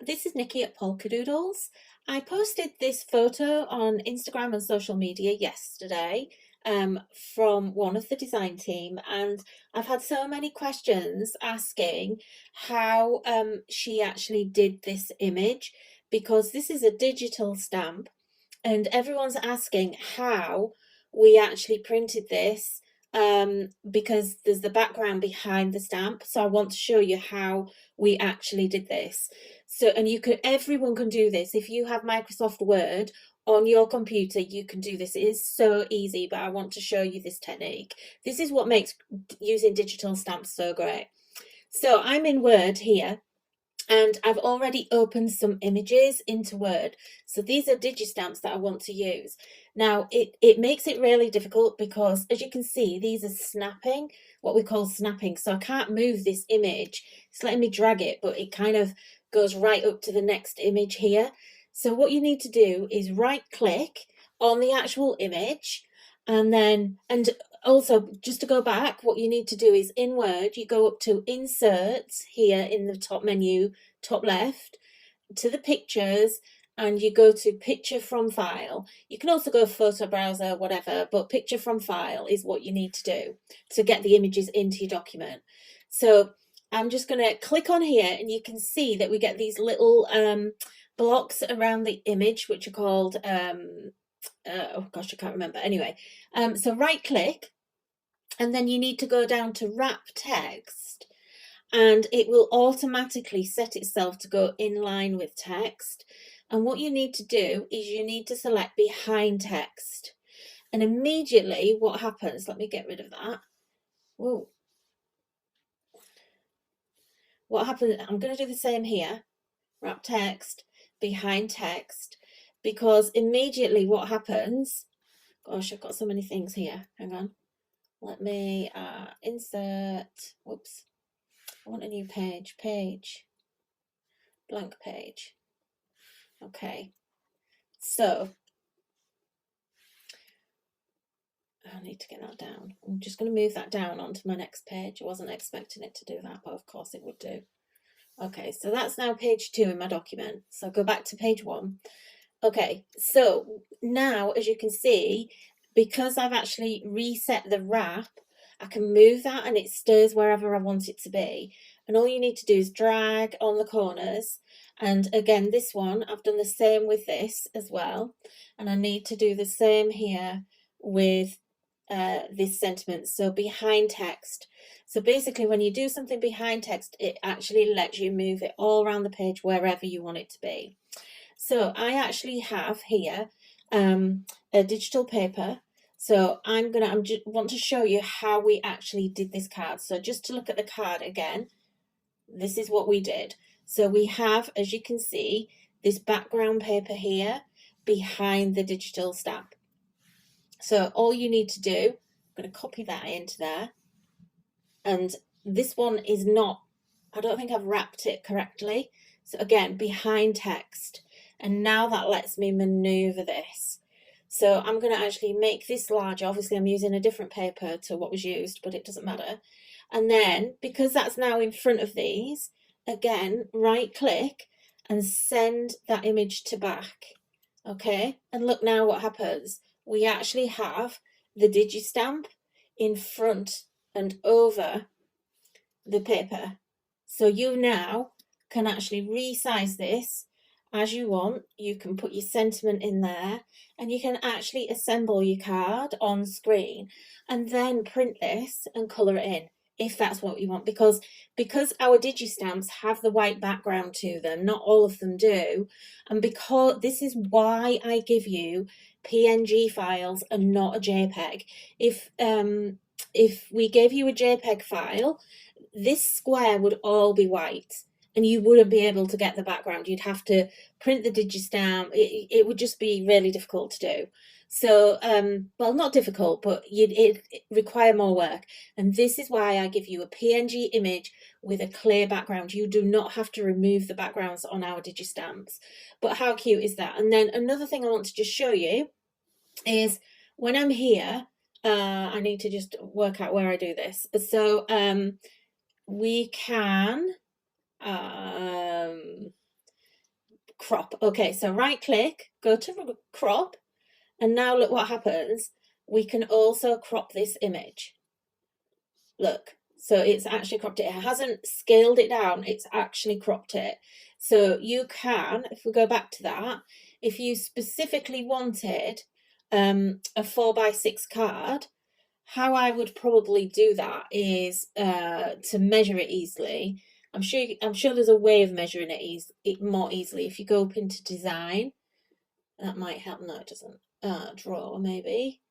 this is Nikki at Polkadoodles. I posted this photo on Instagram and social media yesterday from one of the design team, and I've had so many questions asking how she actually did this image, because this is a digital stamp and everyone's asking how we actually printed this, because there's the background behind the stamp. So I want to show you how we actually did this. So, and everyone can do this. If you have Microsoft Word on your computer, you can do this. It is so easy, but I want to show you this technique. This is what makes using digital stamps so great. So I'm in Word here, and I've already opened some images into Word. So these are digistamps that I want to use. Now, it makes it really difficult because, as you can see, these are snapping, what we call snapping. So I can't move this image. It's letting me drag it, but it kind of goes right up to the next image here. So what you need to do is right click on the actual image, and also, just to go back, what you need to do is in Word, you go up to Insert here in the top menu, top left, to the pictures, and you go to Picture from File. You can also go Photo Browser, whatever, but Picture from File is what you need to do to get the images into your document. So I'm just going to click on here, and you can see that we get these little blocks around the image, which are called oh gosh, I can't remember. Anyway, so right click, and then you need to go down to wrap text, and it will automatically set itself to go in line with text. And what you need to do is you need to select behind text, and immediately what happens, let me get rid of that. Whoa. What happens, I'm going to do the same here, wrap text, behind text, because immediately what happens, gosh, I've got so many things here, hang on. Let me insert, whoops, I want a new page, blank page. Okay, so I need to get that down. I'm just going to move that down onto my next page. I wasn't expecting it to do that, but of course it would do. Okay, so that's now page 2 in my document. So go back to page 1. Okay, so now, as you can see, because I've actually reset the wrap, I can move that and it stays wherever I want it to be. And all you need to do is drag on the corners. And again, this one, I've done the same with this as well. And I need to do the same here with this sentiment. So behind text. So basically, when you do something behind text, it actually lets you move it all around the page wherever you want it to be. So I actually have here a digital paper. So I want to show you how we actually did this card. So just to look at the card again, this is what we did. So we have, as you can see, this background paper here behind the digital stamp. So all you need to do, I'm going to copy that into there. And this one is not, I don't think I've wrapped it correctly. So again, behind text. And now that lets me maneuver this. So I'm going to actually make this larger. Obviously, I'm using a different paper to what was used, but it doesn't matter. And then, because that's now in front of these, again, right click and send that image to back. Okay, and look now what happens. We actually have the digistamp in front and over the paper. So you now can actually resize this as you want. You can put your sentiment in there, and you can actually assemble your card on screen and then print this and colour it in if that's what you want, because our digistamps have the white background to them, not all of them do, and because this is why I give you PNG files and not a JPEG. If we gave you a JPEG file, this square would all be white and you wouldn't be able to get the background. You'd have to print the digistamp. It would just be really difficult to do. So, well, not difficult, but it require more work. And this is why I give you a PNG image with a clear background. You do not have to remove the backgrounds on our digistamps. But how cute is that? And then another thing I want to just show you is when I'm here, I need to just work out where I do this. So we can crop. Okay, so right click, go to crop, and now look what happens. We can also crop this image. Look, so it's actually cropped it. It hasn't scaled it down, it's actually cropped it. So you can, if we go back to that, if you specifically wanted a 4x6 card, how I would probably do that is to measure it easily. I'm sure there's a way of measuring it more easily. If you go up into design, that might help. No, it doesn't. Draw, maybe.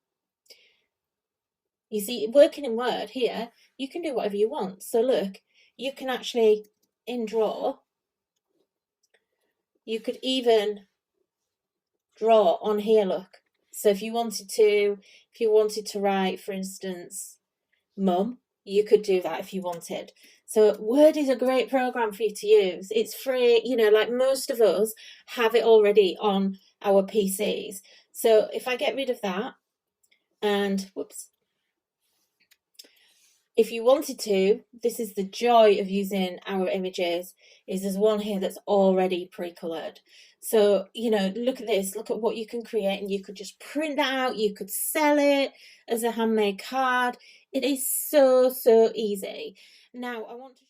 You see, working in Word here, you can do whatever you want. So look, you can actually, in draw, you could even draw on here, look. So if you wanted to write, for instance, mum, you could do that if you wanted. So Word is a great program for you to use. It's free, you know, like most of us have it already on our PCs. So if I get rid of that and, whoops, if you wanted to, this is the joy of using our images, is there's one here that's already pre-coloured. So, you know, look at this, look at what you can create, and you could just print that out, you could sell it as a handmade card. It is so, so easy. Now, I want to